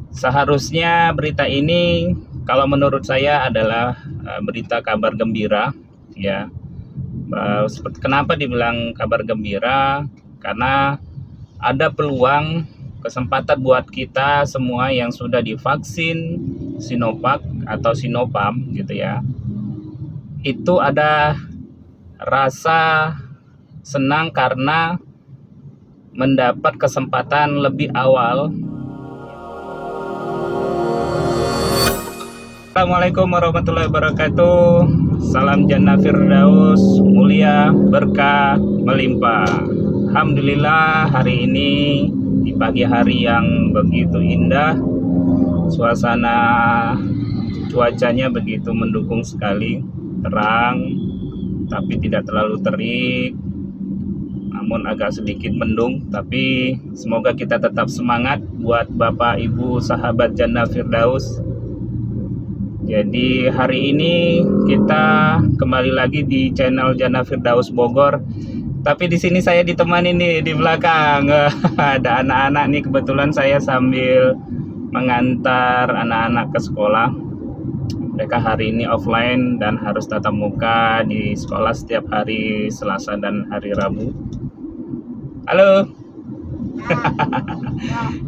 Seharusnya berita ini kalau menurut saya adalah berita kabar gembira, ya. Kenapa dibilang kabar gembira? Karena ada peluang kesempatan buat kita semua yang sudah divaksin Sinovac atau Sinopharm gitu ya. Itu ada rasa senang karena mendapat kesempatan lebih awal. Assalamualaikum warahmatullahi wabarakatuh. Salam jannah firdaus, mulia, berkah, melimpah. Alhamdulillah, hari ini di pagi hari yang begitu indah, suasana cuacanya begitu mendukung sekali, terang tapi tidak terlalu terik, namun agak sedikit mendung. Tapi semoga kita tetap semangat buat Bapak Ibu sahabat jannah firdaus. Jadi hari ini kita kembali lagi di channel Jannah Firdaus Bogor. Tapi di sini saya ditemani nih di belakang ada anak-anak nih, kebetulan saya sambil mengantar anak-anak ke sekolah. Mereka hari ini offline dan harus tatap muka di sekolah setiap hari Selasa dan hari Rabu. Halo.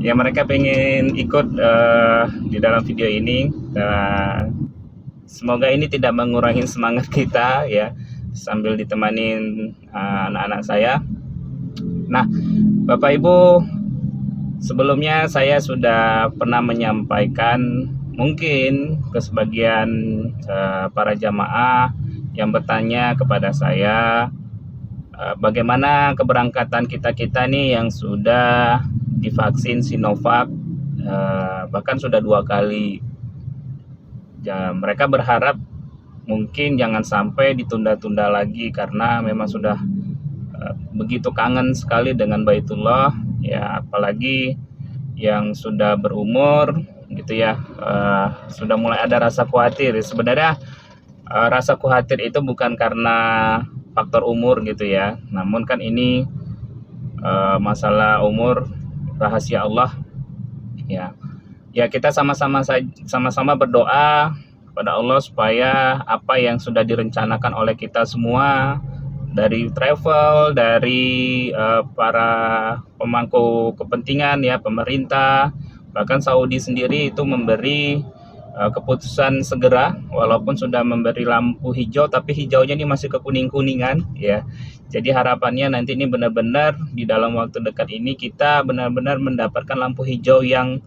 Ya, mereka pengen ikut di dalam video ini. Semoga ini tidak mengurangi semangat kita ya, sambil ditemanin anak-anak saya. Nah, Bapak Ibu, sebelumnya saya sudah pernah menyampaikan mungkin ke sebagian para jamaah yang bertanya kepada saya, bagaimana keberangkatan kita nih yang sudah divaksin Sinovac, bahkan sudah 2 kali. Ya, mereka berharap mungkin jangan sampai ditunda-tunda lagi karena memang sudah begitu kangen sekali dengan Baitullah ya, apalagi yang sudah berumur gitu ya, sudah mulai ada rasa khawatir. Sebenarnya rasa khawatir itu bukan karena faktor umur gitu ya, namun kan ini masalah umur rahasia Allah ya. Ya, kita sama-sama berdoa kepada Allah supaya apa yang sudah direncanakan oleh kita semua, dari travel, dari para pemangku kepentingan ya, pemerintah, bahkan Saudi sendiri itu memberi keputusan segera, walaupun sudah memberi lampu hijau, tapi hijaunya ini masih kekuning-kuningan ya. Jadi harapannya nanti ini benar-benar di dalam waktu dekat ini kita benar-benar mendapatkan lampu hijau yang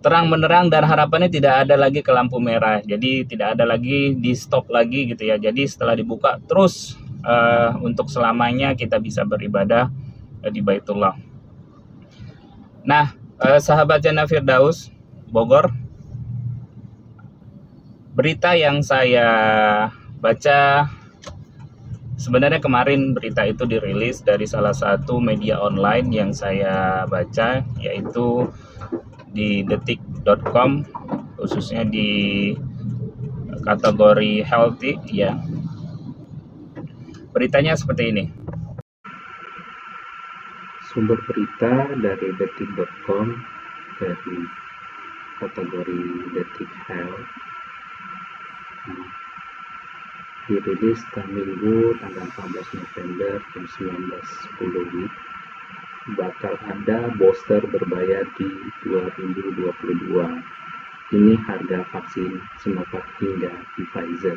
terang menerang, dan harapannya tidak ada lagi ke lampu merah. Jadi tidak ada lagi di stop lagi gitu ya. Jadi setelah dibuka terus untuk selamanya kita bisa beribadah di Baitullah. Nah, sahabat Jannah Firdaus Bogor, berita yang saya baca sebenarnya kemarin, berita itu dirilis dari salah satu media online yang saya baca, yaitu di detik.com, khususnya di kategori healthy ya. Beritanya seperti ini. Sumber berita dari detik.com dari kategori detik health, dirilis Minggu tanggal 14 November jam 19.10 bakal ada booster berbayar di 2022. Ini harga vaksin Sinovac hingga Pfizer.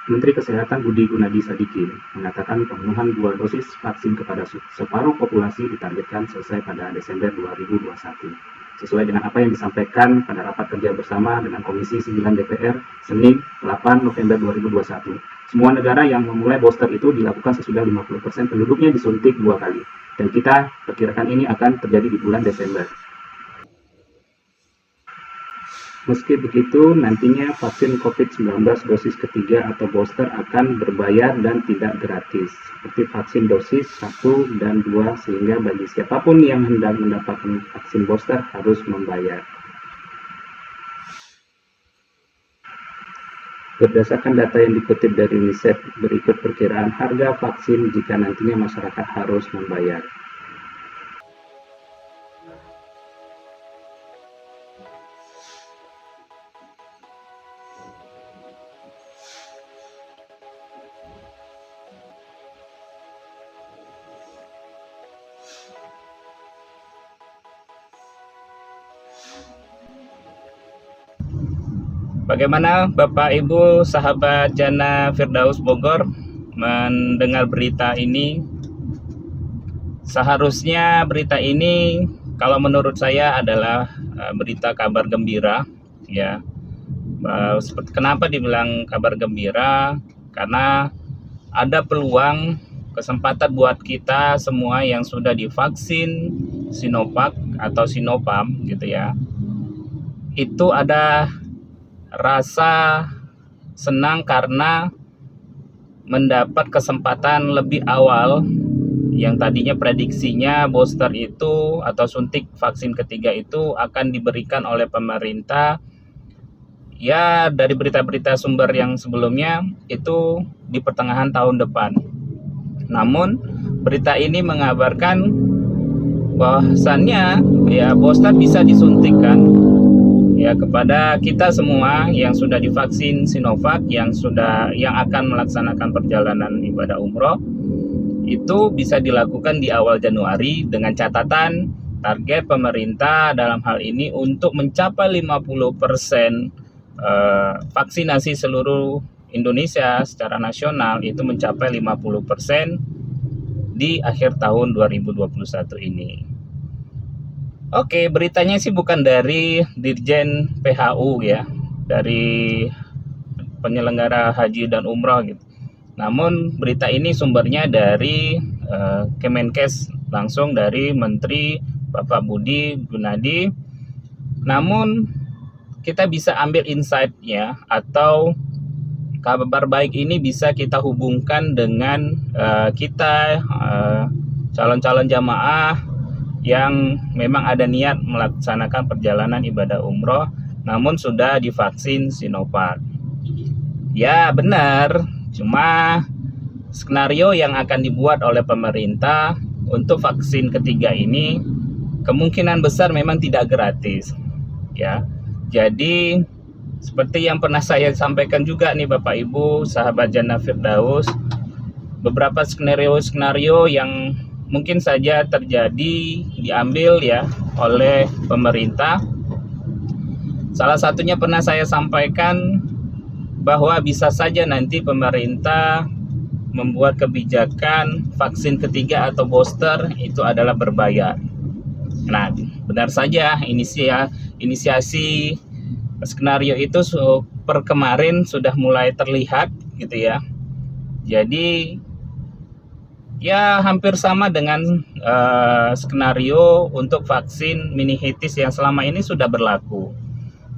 Menteri Kesehatan Budi Gunadi Sadikin mengatakan pemenuhan 2 dosis vaksin kepada separuh populasi ditargetkan selesai pada Desember 2021. Sesuai dengan apa yang disampaikan pada rapat kerja bersama dengan Komisi 9 DPR Senin 8 November 2021. Semua negara yang memulai booster itu dilakukan sesudah 50% penduduknya disuntik 2 kali. Dan kita perkirakan ini akan terjadi di bulan Desember. Meski begitu, nantinya vaksin COVID-19 dosis ketiga atau booster akan berbayar dan tidak gratis, seperti vaksin dosis 1 dan 2, sehingga bagi siapapun yang hendak mendapatkan vaksin booster harus membayar. Berdasarkan data yang dikutip dari UNICEF, berikut perkiraan harga vaksin jika nantinya masyarakat harus membayar. Bagaimana Bapak Ibu sahabat Jannah Firdaus Bogor mendengar berita ini? Seharusnya berita ini kalau menurut saya adalah berita kabar gembira, ya. Kenapa dibilang kabar gembira? Karena ada peluang kesempatan buat kita semua yang sudah divaksin Sinovac atau Sinopharm gitu ya. Itu ada rasa senang karena mendapat kesempatan lebih awal yang tadinya prediksinya booster itu atau suntik vaksin ketiga itu akan diberikan oleh pemerintah. Ya, dari berita-berita sumber yang sebelumnya itu di pertengahan tahun depan. Namun berita ini mengabarkan bahwasannya ya booster bisa disuntikkan ya kepada kita semua yang sudah divaksin Sinovac yang akan melaksanakan perjalanan ibadah umroh. Itu bisa dilakukan di awal Januari dengan catatan target pemerintah dalam hal ini untuk mencapai 50% vaksinasi seluruh Indonesia secara nasional itu mencapai 50% di akhir tahun 2021 ini. Oke, beritanya sih bukan dari Dirjen PHU ya, dari penyelenggara haji dan umroh gitu. Namun berita ini sumbernya dari Kemenkes, langsung dari Menteri Bapak Budi Gunadi. Namun kita bisa ambil insight-nya atau kabar baik ini bisa kita hubungkan dengan kita calon-calon jamaah yang memang ada niat melaksanakan perjalanan ibadah umroh namun sudah divaksin Sinovac. Ya benar, cuma skenario yang akan dibuat oleh pemerintah untuk vaksin ketiga ini kemungkinan besar memang tidak gratis ya. Jadi seperti yang pernah saya sampaikan juga nih Bapak Ibu sahabat Jannah Firdaus, beberapa skenario yang mungkin saja terjadi diambil ya oleh pemerintah. Salah satunya pernah saya sampaikan bahwa bisa saja nanti pemerintah membuat kebijakan vaksin ketiga atau booster itu adalah berbayar. Nah, benar saja inisiasi skenario itu per kemarin sudah mulai terlihat gitu ya. Jadi ya hampir sama dengan skenario untuk vaksin meningitis yang selama ini sudah berlaku.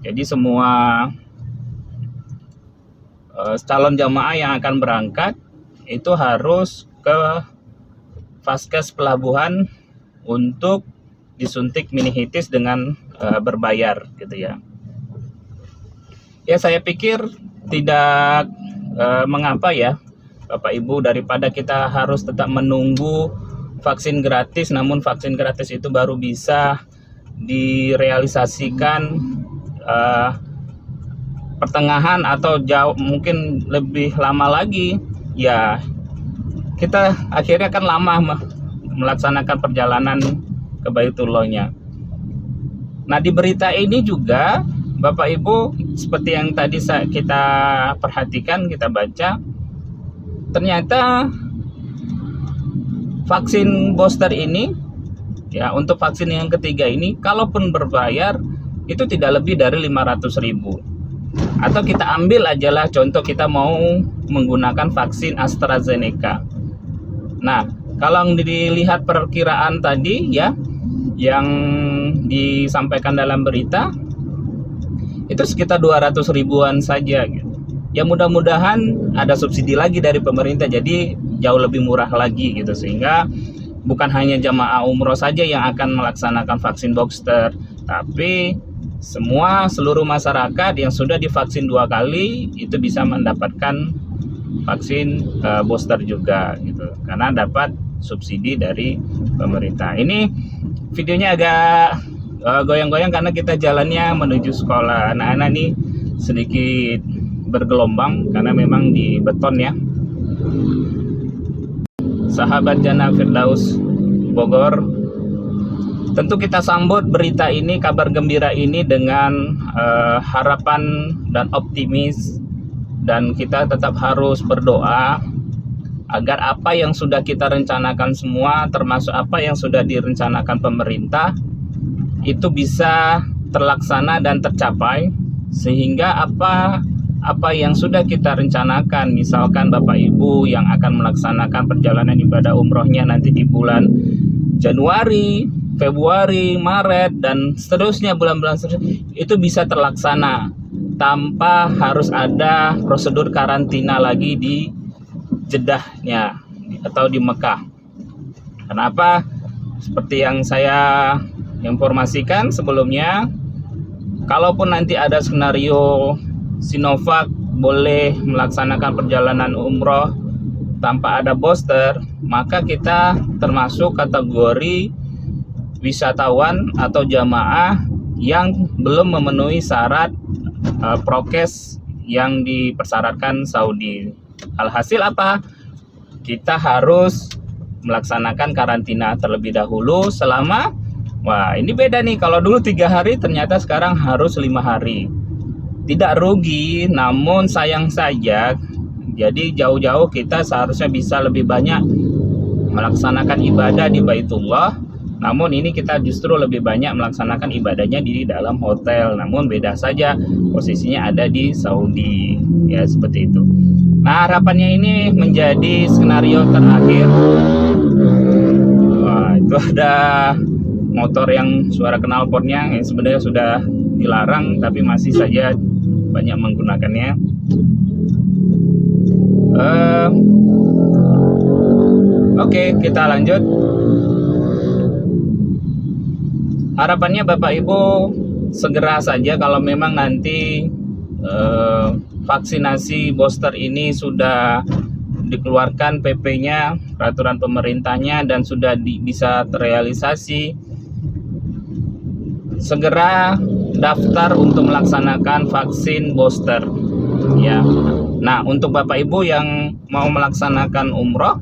Jadi semua calon jamaah yang akan berangkat itu harus ke Vaskes pelabuhan untuk disuntik meningitis dengan berbayar gitu ya. Ya saya pikir tidak mengapa ya Bapak Ibu, daripada kita harus tetap menunggu vaksin gratis, namun vaksin gratis itu baru bisa direalisasikan pertengahan atau jauh mungkin lebih lama lagi ya, kita akhirnya kan lama melaksanakan perjalanan ke Baitullahnya. Nah di berita ini juga Bapak Ibu seperti yang tadi kita perhatikan, kita baca, ternyata vaksin booster ini ya untuk vaksin yang ketiga ini kalaupun berbayar itu tidak lebih dari 500.000. Atau kita ambil ajalah contoh kita mau menggunakan vaksin AstraZeneca. Nah, kalau dilihat perkiraan tadi ya yang disampaikan dalam berita itu sekitar 200 ribuan saja gitu. Ya mudah-mudahan ada subsidi lagi dari pemerintah jadi jauh lebih murah lagi gitu, sehingga bukan hanya jamaah umroh saja yang akan melaksanakan vaksin booster, tapi seluruh masyarakat yang sudah divaksin 2 kali itu bisa mendapatkan vaksin booster juga gitu, karena dapat subsidi dari pemerintah. Ini videonya agak goyang-goyang karena kita jalannya menuju sekolah. Anak-anak ini sedikit bergelombang karena memang di beton ya. Sahabat Jannah Firdaus Bogor, tentu kita sambut berita ini, kabar gembira ini dengan harapan dan optimis, dan kita tetap harus berdoa agar apa yang sudah kita rencanakan semua, termasuk apa yang sudah direncanakan pemerintah, itu bisa terlaksana dan tercapai, sehingga apa yang sudah kita rencanakan, misalkan Bapak Ibu yang akan melaksanakan perjalanan ibadah umrohnya nanti di bulan Januari, Februari, Maret, dan seterusnya, bulan-bulan seterusnya, itu bisa terlaksana tanpa harus ada prosedur karantina lagi di Jedahnya atau di Mekah. Kenapa? Seperti yang saya informasikan sebelumnya, kalaupun nanti ada skenario Sinovac boleh melaksanakan perjalanan umroh tanpa ada booster, maka kita termasuk kategori wisatawan atau jamaah yang belum memenuhi syarat prokes yang dipersyaratkan Saudi. Alhasil apa? Kita harus melaksanakan karantina terlebih dahulu selama, wah ini beda nih, kalau dulu 3 hari ternyata sekarang harus 5 hari. Tidak rugi, namun sayang saja, jadi jauh-jauh kita seharusnya bisa lebih banyak melaksanakan ibadah di Baitullah, namun ini kita justru lebih banyak melaksanakan ibadahnya di dalam hotel, namun beda saja posisinya ada di Saudi, ya seperti itu. Nah, harapannya ini menjadi skenario terakhir. Wah, itu ada motor yang suara knalpotnya yang sebenarnya sudah dilarang, tapi masih saja banyak menggunakannya. Oke, kita lanjut. Harapannya Bapak Ibu segera saja kalau memang nanti vaksinasi booster ini sudah dikeluarkan PP-nya, peraturan pemerintahnya, dan sudah bisa terrealisasi, segera daftar untuk melaksanakan vaksin booster ya. Nah, untuk Bapak Ibu yang mau melaksanakan umroh,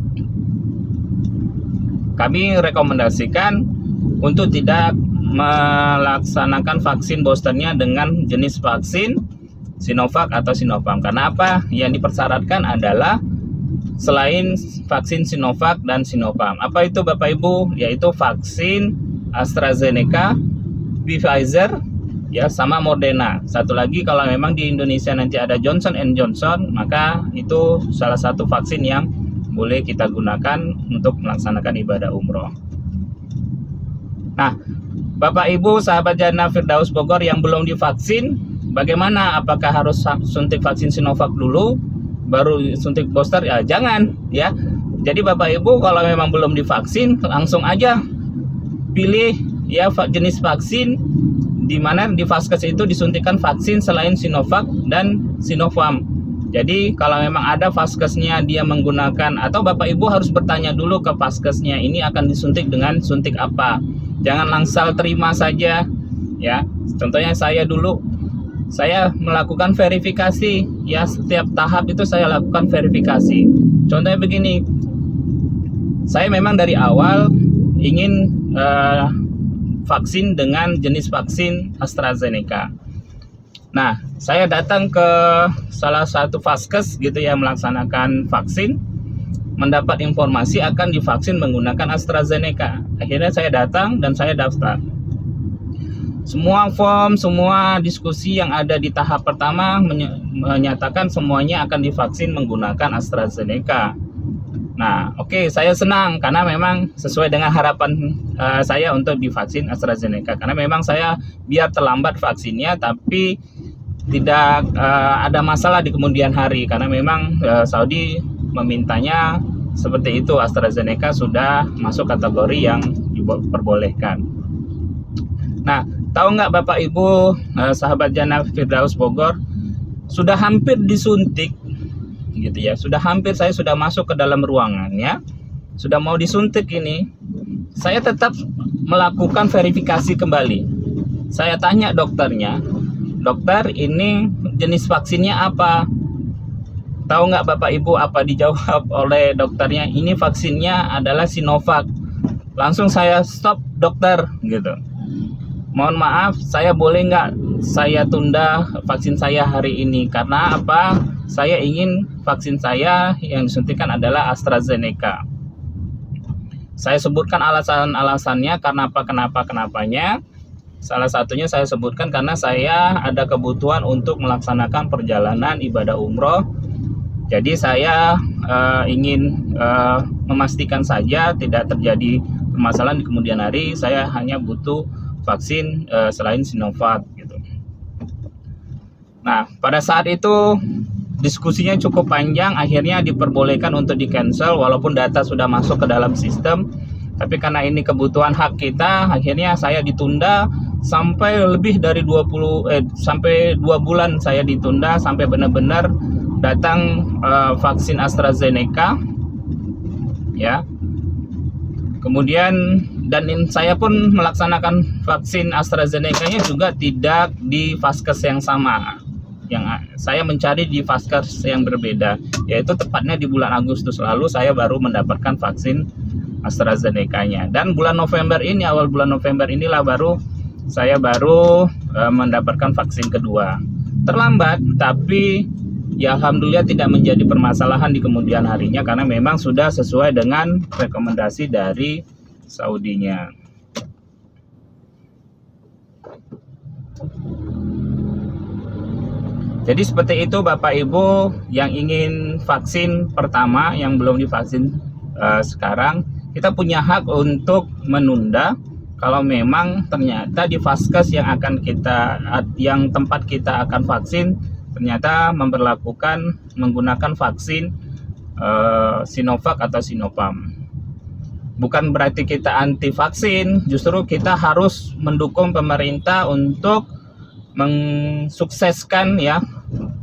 kami rekomendasikan untuk tidak melaksanakan vaksin boosternya dengan jenis vaksin Sinovac atau Sinopharm. Karena apa? Yang dipersyaratkan adalah selain vaksin Sinovac dan Sinopharm. Apa itu Bapak Ibu? Yaitu vaksin AstraZeneca, Pfizer, ya, sama Moderna. Satu lagi, kalau memang di Indonesia nanti ada Johnson & Johnson, maka itu salah satu vaksin yang boleh kita gunakan untuk melaksanakan ibadah umroh. Nah, Bapak Ibu sahabat Jannah Firdaus Bogor yang belum divaksin, bagaimana? Apakah harus suntik vaksin Sinovac dulu baru suntik booster? Ya jangan ya. Jadi Bapak Ibu kalau memang belum divaksin, langsung aja pilih ya jenis vaksin di mana di vaskes itu disuntikan vaksin selain Sinovac dan Sinopharm. Jadi kalau memang ada vaskesnya dia menggunakan, atau Bapak Ibu harus bertanya dulu ke vaskesnya ini akan disuntik dengan suntik apa. Jangan langsung terima saja ya. Contohnya saya dulu, saya melakukan verifikasi ya, setiap tahap itu saya lakukan verifikasi. Contohnya begini, saya memang dari awal ingin vaksin dengan jenis vaksin AstraZeneca. Nah, saya datang ke salah satu vaskes gitu ya, melaksanakan vaksin, mendapat informasi akan divaksin menggunakan AstraZeneca. Akhirnya saya datang dan saya daftar. Semua form, semua diskusi yang ada di tahap pertama menyatakan semuanya akan divaksin menggunakan AstraZeneca. Nah, oke, saya senang karena memang sesuai dengan harapan saya untuk divaksin AstraZeneca. Karena memang saya biar terlambat vaksinnya, tapi tidak ada masalah di kemudian hari. Karena memang Saudi memintanya seperti itu, AstraZeneca sudah masuk kategori yang diperbolehkan. Nah, tahu nggak Bapak Ibu, sahabat Jana Firdaus Bogor, sudah hampir disuntik gitu ya, saya sudah masuk ke dalam ruangan ya, sudah mau disuntik ini, saya tetap melakukan verifikasi kembali. Saya tanya dokternya, dokter ini jenis vaksinnya apa? Tahu nggak Bapak Ibu apa dijawab oleh dokternya? Ini vaksinnya adalah Sinovac. Langsung saya stop dokter gitu. Mohon maaf, saya boleh nggak saya tunda vaksin saya hari ini? Karena apa? Saya ingin vaksin saya yang disuntikan adalah AstraZeneca. Saya sebutkan alasan-alasannya karena apa, kenapanya. Salah satunya saya sebutkan karena saya ada kebutuhan untuk melaksanakan perjalanan ibadah umroh. Jadi saya ingin memastikan saja tidak terjadi permasalahan di kemudian hari. Saya hanya butuh vaksin selain Sinovac gitu. Nah, pada saat itu diskusinya cukup panjang, akhirnya diperbolehkan untuk di-cancel walaupun data sudah masuk ke dalam sistem. Tapi karena ini kebutuhan hak kita, akhirnya saya ditunda sampai lebih dari 2 bulan saya ditunda sampai benar-benar datang vaksin AstraZeneca ya. Kemudian saya pun melaksanakan vaksin AstraZeneca-nya juga tidak di vaskes yang sama. Yang saya mencari di vaskes yang berbeda, yaitu tepatnya di bulan Agustus lalu saya baru mendapatkan vaksin AstraZeneca-nya. Dan bulan November ini, awal bulan November inilah saya baru mendapatkan vaksin kedua. Terlambat, tapi ya alhamdulillah tidak menjadi permasalahan di kemudian harinya karena memang sudah sesuai dengan rekomendasi dari Saudinya. Jadi seperti itu Bapak Ibu yang ingin vaksin pertama yang belum divaksin sekarang, kita punya hak untuk menunda kalau memang ternyata di vaskes yang tempat kita akan vaksin ternyata menggunakan vaksin Sinovac atau Sinopharm. Bukan berarti kita anti vaksin, justru kita harus mendukung pemerintah untuk mensukseskan ya,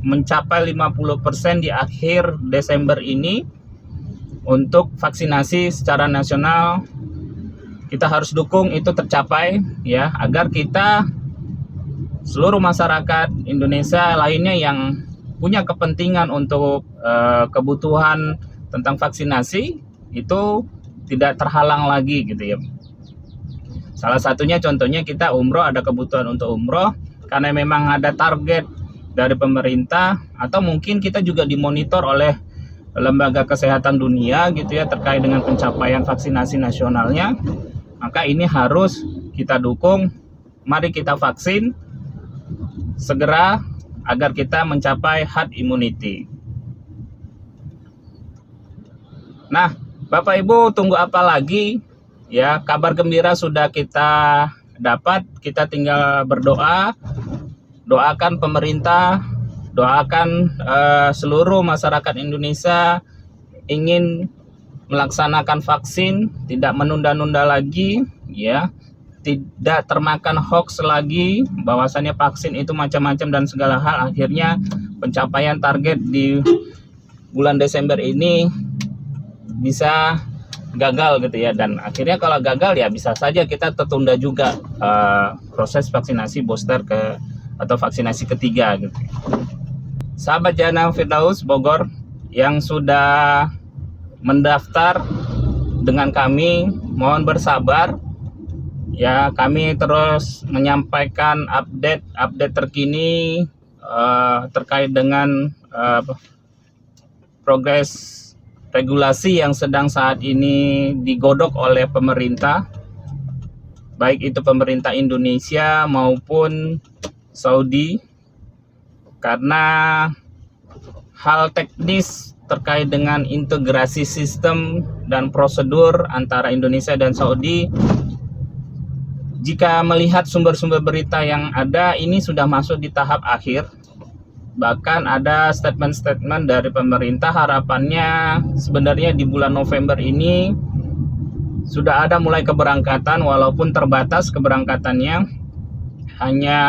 mencapai 50% di akhir Desember ini untuk vaksinasi secara nasional. Kita harus dukung itu tercapai ya, agar kita seluruh masyarakat Indonesia lainnya yang punya kepentingan untuk kebutuhan tentang vaksinasi itu tidak terhalang lagi gitu ya. Salah satunya contohnya kita umroh, ada kebutuhan untuk umroh karena memang ada target dari pemerintah, atau mungkin kita juga dimonitor oleh lembaga kesehatan dunia gitu ya terkait dengan pencapaian vaksinasi nasionalnya. Maka ini harus kita dukung. Mari kita vaksin segera agar kita mencapai herd immunity. Nah, Bapak Ibu tunggu apa lagi? Ya, kabar gembira sudah kita dapat, kita tinggal berdoa, doakan pemerintah, doakan seluruh masyarakat Indonesia ingin melaksanakan vaksin, tidak menunda-nunda lagi, ya, tidak termakan hoax lagi, bahwasannya vaksin itu macam-macam dan segala hal. Akhirnya pencapaian target di bulan Desember ini bisa gagal gitu ya, dan akhirnya kalau gagal ya bisa saja kita tertunda juga proses vaksinasi booster atau vaksinasi ketiga gitu. Sahabat Jana Firdaus Bogor yang sudah mendaftar dengan kami, mohon bersabar ya, kami terus menyampaikan update terkini terkait dengan progres regulasi yang sedang saat ini digodok oleh pemerintah, baik itu pemerintah Indonesia maupun Saudi, karena hal teknis terkait dengan integrasi sistem dan prosedur antara Indonesia dan Saudi. Jika melihat sumber-sumber berita yang ada, ini sudah masuk di tahap akhir. Bahkan ada statement-statement dari pemerintah, harapannya sebenarnya di bulan November ini sudah ada mulai keberangkatan, walaupun terbatas keberangkatannya. hanya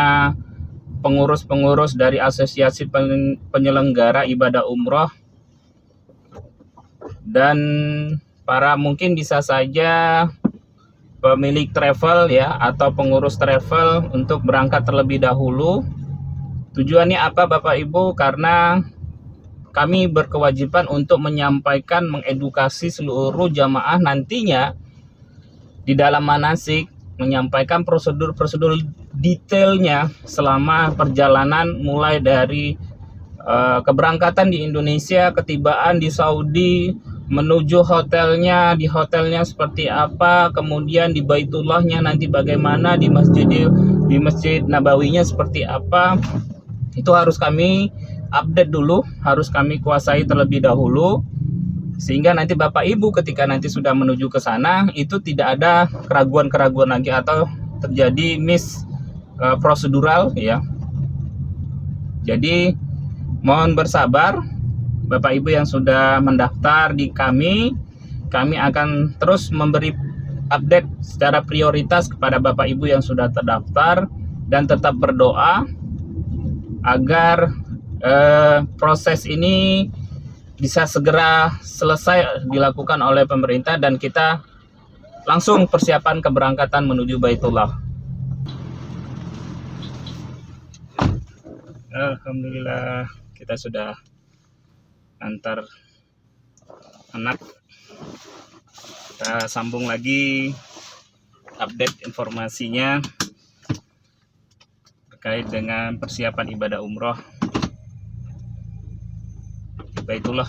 pengurus-pengurus dari asosiasi penyelenggara ibadah umroh dan mungkin bisa saja pemilik travel ya atau pengurus travel untuk berangkat terlebih dahulu. Tujuannya apa Bapak Ibu? Karena kami berkewajiban untuk menyampaikan, mengedukasi seluruh jamaah nantinya di dalam manasik, menyampaikan prosedur-prosedur detailnya selama perjalanan mulai dari keberangkatan di Indonesia, ketibaan di Saudi, menuju hotelnya, di hotelnya seperti apa, kemudian di Baitullahnya nanti bagaimana, di Masjid Nabawinya seperti apa. Itu harus kami update dulu, harus kami kuasai terlebih dahulu, sehingga nanti Bapak Ibu ketika nanti sudah menuju ke sana itu tidak ada keraguan-keraguan lagi atau terjadi prosedural ya. Jadi mohon bersabar Bapak Ibu yang sudah mendaftar di kami akan terus memberi update secara prioritas kepada Bapak Ibu yang sudah terdaftar, dan tetap berdoa agar proses ini bisa segera selesai dilakukan oleh pemerintah dan kita langsung persiapan keberangkatan menuju Baitullah. Alhamdulillah kita sudah antar anak. Kita sambung lagi update informasinya terkait dengan persiapan ibadah umroh di Baitullah.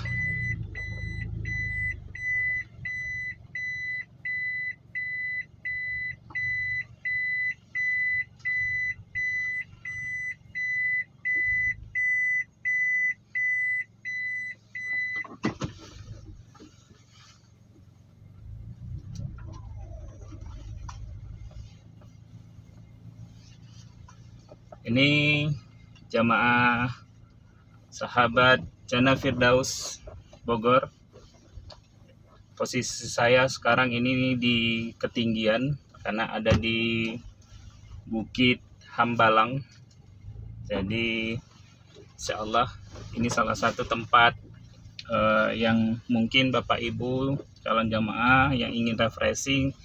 Ini jamaah sahabat Jannah Firdaus Bogor. Posisi saya sekarang ini di ketinggian karena ada di Bukit Hambalang. Jadi insya Allah ini salah satu tempat yang mungkin Bapak Ibu calon jamaah yang ingin refreshing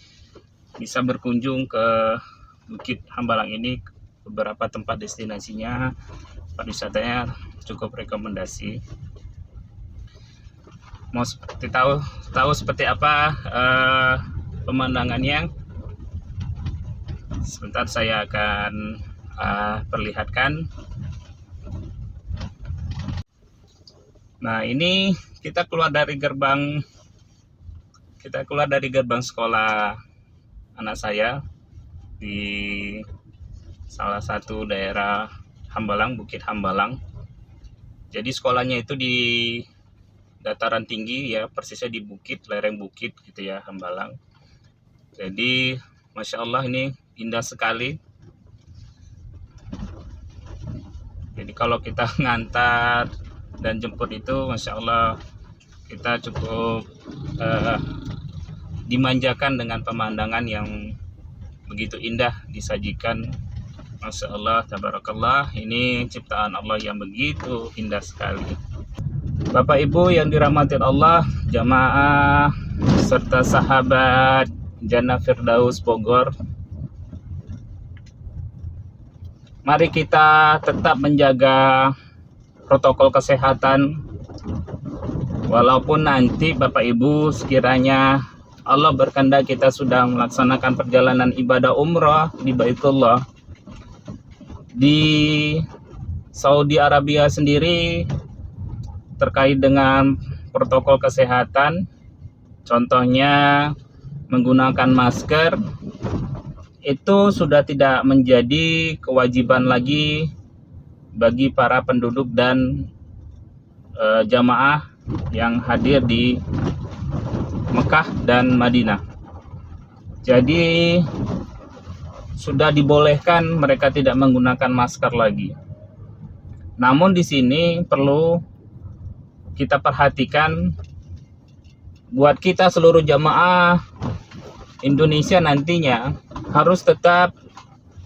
bisa berkunjung ke Bukit Hambalang ini. Beberapa tempat destinasinya, pariwisatanya cukup rekomendasi. Mau tahu seperti apa pemandangannya? Sebentar saya akan perlihatkan. Nah, ini kita keluar dari gerbang sekolah anak saya di salah satu daerah Hambalang, Bukit Hambalang. Jadi sekolahnya itu di dataran tinggi ya, persisnya di bukit, lereng bukit gitu ya, Hambalang. Jadi Masya Allah ini indah sekali. Jadi kalau kita ngantar dan jemput itu Masya Allah kita cukup dimanjakan dengan pemandangan yang begitu indah disajikan. Masya Allah, tabarakallah, ini ciptaan Allah yang begitu indah sekali. Bapak Ibu yang dirahmati Allah, jamaah serta sahabat Jannah Firdaus Bogor, mari kita tetap menjaga protokol kesehatan. Walaupun nanti Bapak Ibu sekiranya Allah berkehendak kita sudah melaksanakan perjalanan ibadah umrah di Baitullah, di Saudi Arabia sendiri terkait dengan protokol kesehatan, contohnya menggunakan masker, itu sudah tidak menjadi kewajiban lagi bagi para penduduk dan jamaah yang hadir di Mekah dan Madinah. Jadi sudah dibolehkan mereka tidak menggunakan masker lagi. Namun di sini perlu kita perhatikan, buat kita seluruh jamaah Indonesia nantinya harus tetap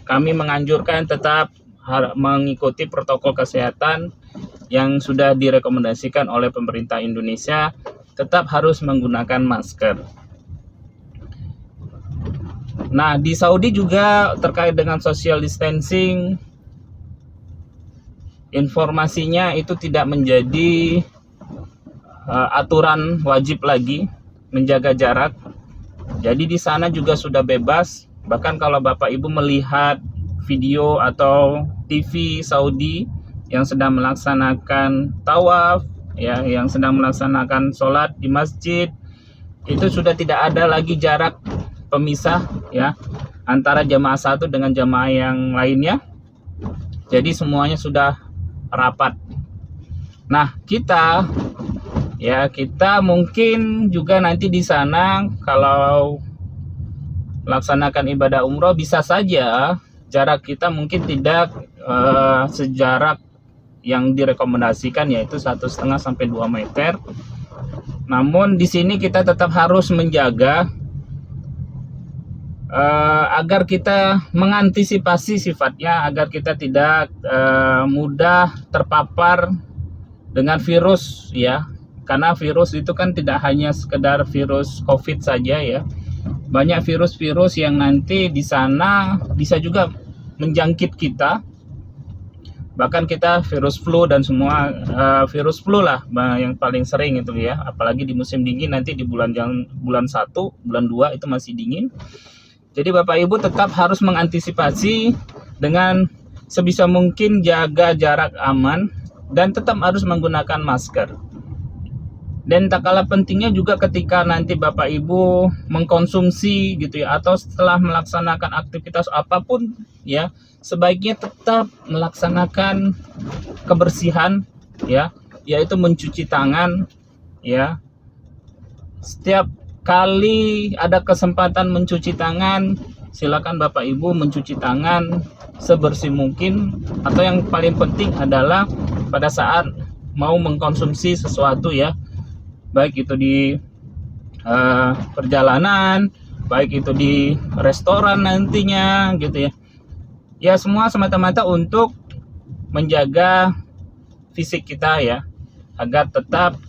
kami menganjurkan tetap mengikuti protokol kesehatan yang sudah direkomendasikan oleh pemerintah Indonesia, tetap harus menggunakan masker. Nah, di Saudi juga terkait dengan social distancing, informasinya itu tidak menjadi aturan wajib lagi menjaga jarak. Jadi di sana juga sudah bebas. Bahkan kalau Bapak Ibu melihat video atau TV Saudi yang sedang melaksanakan tawaf, ya, yang sedang melaksanakan sholat di masjid, itu sudah tidak ada lagi jarak pemisah, ya, antara jamaah satu dengan jamaah yang lainnya. Jadi semuanya sudah rapat. Nah, kita mungkin juga nanti di sana kalau melaksanakan ibadah umroh bisa saja jarak kita mungkin tidak sejarak yang direkomendasikan, yaitu 1,5 sampai 2 meter. Namun di sini kita tetap harus menjaga agar kita mengantisipasi sifatnya, agar kita tidak mudah terpapar dengan virus, ya. Karena virus itu kan tidak hanya sekedar virus COVID saja, ya. Banyak virus-virus yang nanti di sana bisa juga menjangkit kita. Bahkan kita virus flu dan semua virus flu lah yang paling sering itu, ya. Apalagi di musim dingin nanti di bulan 1, bulan 2 itu masih dingin. Jadi Bapak Ibu tetap harus mengantisipasi dengan sebisa mungkin jaga jarak aman dan tetap harus menggunakan masker. Dan tak kalah pentingnya juga ketika nanti Bapak Ibu mengkonsumsi gitu, ya, atau setelah melaksanakan aktivitas apapun, ya, sebaiknya tetap melaksanakan kebersihan, ya, yaitu mencuci tangan, ya. Setiap kali ada kesempatan mencuci tangan, silakan Bapak Ibu mencuci tangan sebersih mungkin, atau yang paling penting adalah pada saat mau mengkonsumsi sesuatu, ya, baik itu di perjalanan, baik itu di restoran nantinya gitu, ya. Ya, semua semata-mata untuk menjaga fisik kita, ya, agar tetap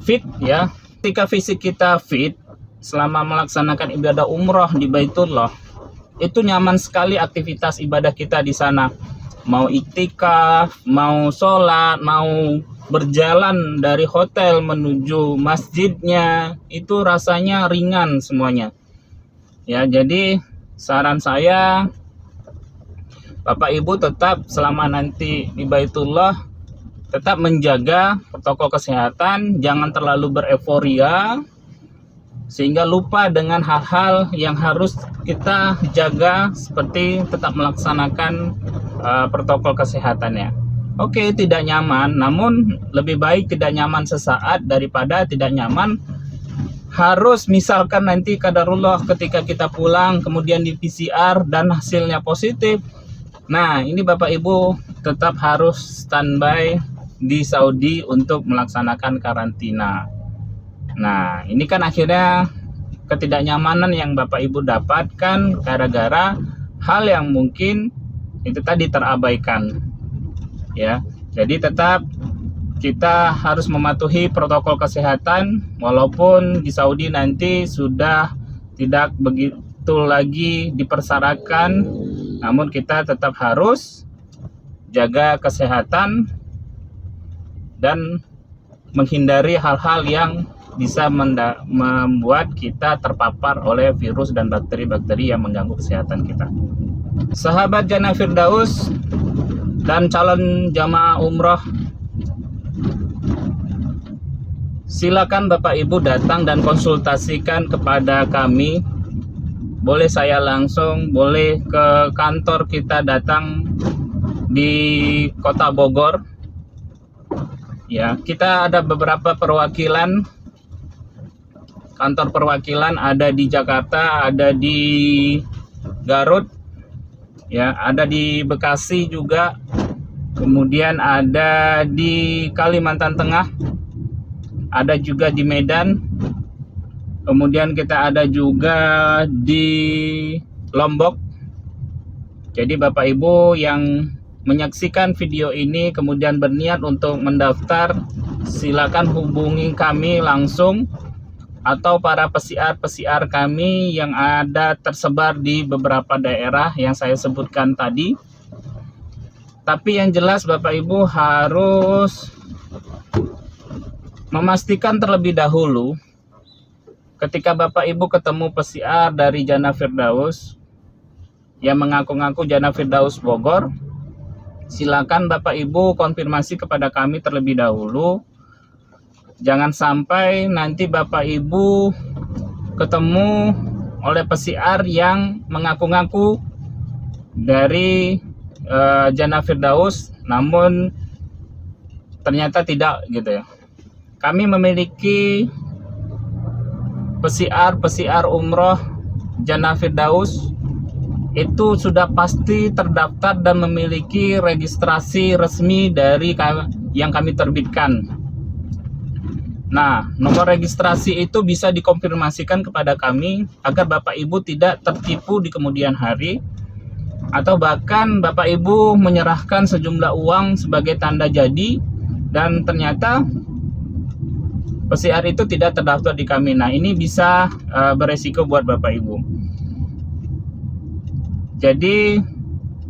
fit, ya. Ketika fisik kita fit selama melaksanakan ibadah umroh di Baitullah, itu nyaman sekali aktivitas ibadah kita di sana. Mau iktikaf, mau sholat, mau berjalan dari hotel menuju masjidnya, itu rasanya ringan semuanya. Ya, jadi saran saya, Bapak Ibu tetap selama nanti di Baitullah tetap menjaga protokol kesehatan, jangan terlalu bereforia sehingga lupa dengan hal-hal yang harus kita jaga, seperti tetap melaksanakan protokol kesehatannya. Oke, tidak nyaman, namun lebih baik tidak nyaman sesaat daripada tidak nyaman harus, misalkan nanti qadarullah ketika kita pulang kemudian di PCR dan hasilnya positif. Nah, ini Bapak Ibu tetap harus standby di Saudi untuk melaksanakan karantina. Nah, ini kan akhirnya ketidaknyamanan yang Bapak Ibu dapatkan gara-gara hal yang mungkin itu tadi terabaikan, ya. Jadi tetap kita harus mematuhi protokol kesehatan, walaupun di Saudi nanti sudah tidak begitu lagi dipersyaratkan, namun kita tetap harus jaga kesehatan dan menghindari hal-hal yang bisa membuat kita terpapar oleh virus dan bakteri-bakteri yang mengganggu kesehatan kita. Sahabat Jannah Firdaus dan calon jamaah umroh, silakan Bapak Ibu datang dan konsultasikan kepada kami. Boleh saya langsung, boleh ke kantor kita datang di Kota Bogor. Ya, kita ada beberapa perwakilan. Kantor perwakilan ada di Jakarta, ada di Garut, ya, ada di Bekasi juga. Kemudian ada di Kalimantan Tengah, ada juga di Medan. Kemudian kita ada juga di Lombok, Jadi Bapak Ibu yang menyaksikan video ini kemudian berniat untuk mendaftar, silakan hubungi kami langsung atau para pesiar-pesiar kami yang ada tersebar di beberapa daerah yang saya sebutkan tadi. Tapi yang jelas Bapak Ibu harus memastikan terlebih dahulu ketika Bapak Ibu ketemu pesiar dari Jannah Firdaus yang mengaku-ngaku Jannah Firdaus Bogor, silakan Bapak Ibu konfirmasi kepada kami terlebih dahulu. Jangan sampai nanti Bapak Ibu ketemu oleh pesiar yang mengaku-ngaku dari Jannah Firdaus, namun ternyata tidak gitu ya. Kami memiliki pesiar umroh Jannah Firdaus itu sudah pasti terdaftar dan memiliki registrasi resmi dari yang kami terbitkan. Nah, nomor registrasi itu bisa dikonfirmasikan kepada kami agar Bapak Ibu tidak tertipu di kemudian hari, atau bahkan Bapak Ibu menyerahkan sejumlah uang sebagai tanda jadi dan ternyata pesiar itu tidak terdaftar di kami. Nah, ini bisa beresiko buat Bapak Ibu. Jadi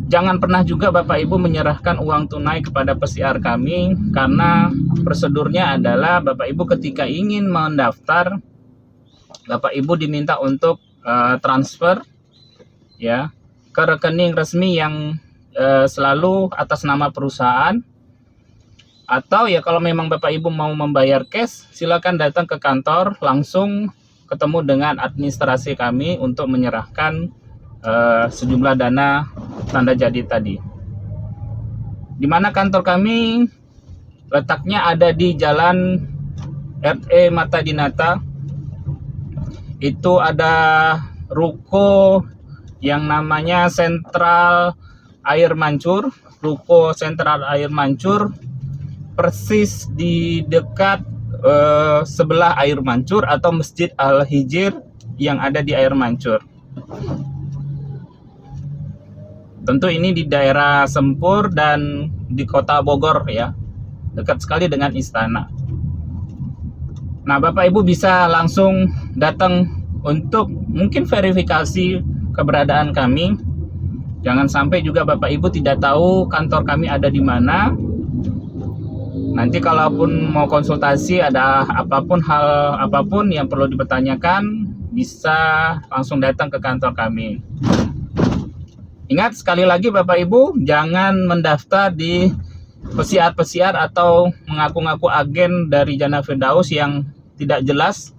jangan pernah juga Bapak Ibu menyerahkan uang tunai kepada pesiar kami, karena prosedurnya adalah Bapak Ibu ketika ingin mendaftar, Bapak Ibu diminta untuk transfer ya ke rekening resmi yang selalu atas nama perusahaan, atau ya kalau memang Bapak Ibu mau membayar cash, silakan datang ke kantor langsung ketemu dengan administrasi kami untuk menyerahkan sejumlah dana tanda jadi tadi. Di mana kantor kami letaknya ada di Jalan RE Mata Dinata. Itu ada ruko yang namanya Sentral Air Mancur, ruko Sentral Air Mancur, persis di dekat sebelah Air Mancur atau Masjid Al-Hijr yang ada di Air Mancur. Tentu ini di daerah Sempur dan di kota Bogor ya, dekat sekali dengan istana. Nah, Bapak Ibu bisa langsung datang untuk mungkin verifikasi keberadaan kami. Jangan sampai juga Bapak Ibu tidak tahu kantor kami ada di mana. Nanti kalaupun mau konsultasi, ada apapun hal apapun yang perlu dipertanyakan, bisa langsung datang ke kantor kami. Ingat sekali lagi Bapak Ibu, jangan mendaftar di pesiar-pesiar atau mengaku-ngaku agen dari Jannah Firdaus yang tidak jelas.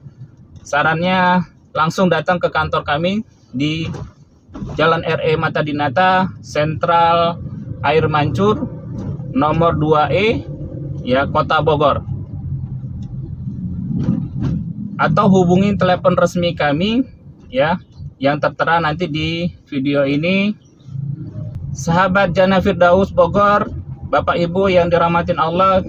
Sarannya langsung datang ke kantor kami di Jalan RE Mata Dinata, Sentral Air Mancur, nomor 2E, ya, Kota Bogor. Atau hubungi telepon resmi kami, ya, yang tertera nanti di video ini. Sahabat Jannah Firdaus Bogor, Bapak Ibu yang dirahmatin Allah,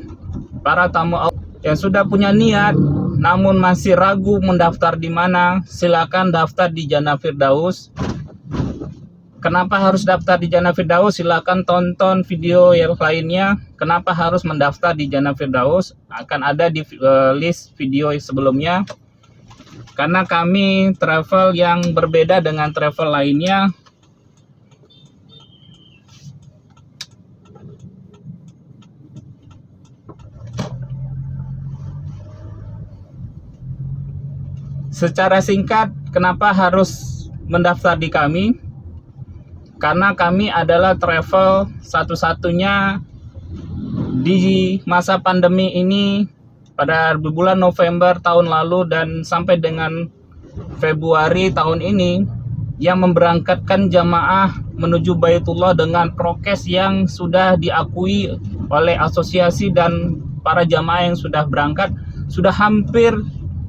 para tamu Allah yang sudah punya niat namun masih ragu mendaftar di mana, silakan daftar di Jannah Firdaus. Kenapa harus daftar di Jannah Firdaus? Silakan tonton video yang lainnya. Kenapa harus mendaftar di Jannah Firdaus? Akan ada di list video sebelumnya. Karena kami travel yang berbeda dengan travel lainnya. Secara singkat, kenapa harus mendaftar di kami? Karena kami adalah travel satu-satunya di masa pandemi ini pada bulan November tahun lalu dan sampai dengan Februari tahun ini yang memberangkatkan jamaah menuju Baitullah dengan prokes yang sudah diakui oleh asosiasi dan para jamaah yang sudah berangkat. Sudah hampir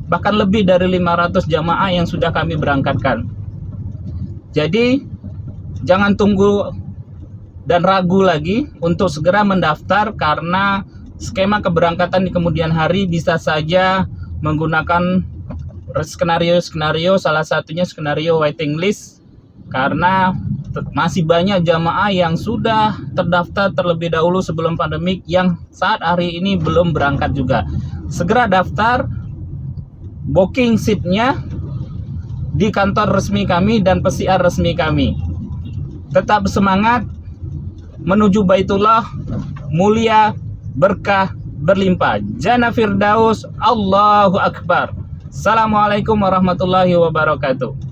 bahkan lebih dari 500 jamaah yang sudah kami berangkatkan. Jadi jangan tunggu dan ragu lagi untuk segera mendaftar, karena skema keberangkatan di kemudian hari bisa saja menggunakan skenario, salah satunya skenario waiting list, karena masih banyak jamaah yang sudah terdaftar terlebih dahulu sebelum pandemik yang saat hari ini belum berangkat juga. Segera daftar, booking seatnya di kantor resmi kami dan PCR resmi kami. Tetap semangat menuju Baitullah, mulia, berkah, berlimpah. Jannah Firdaus, Allahu Akbar. Assalamualaikum warahmatullahi wabarakatuh.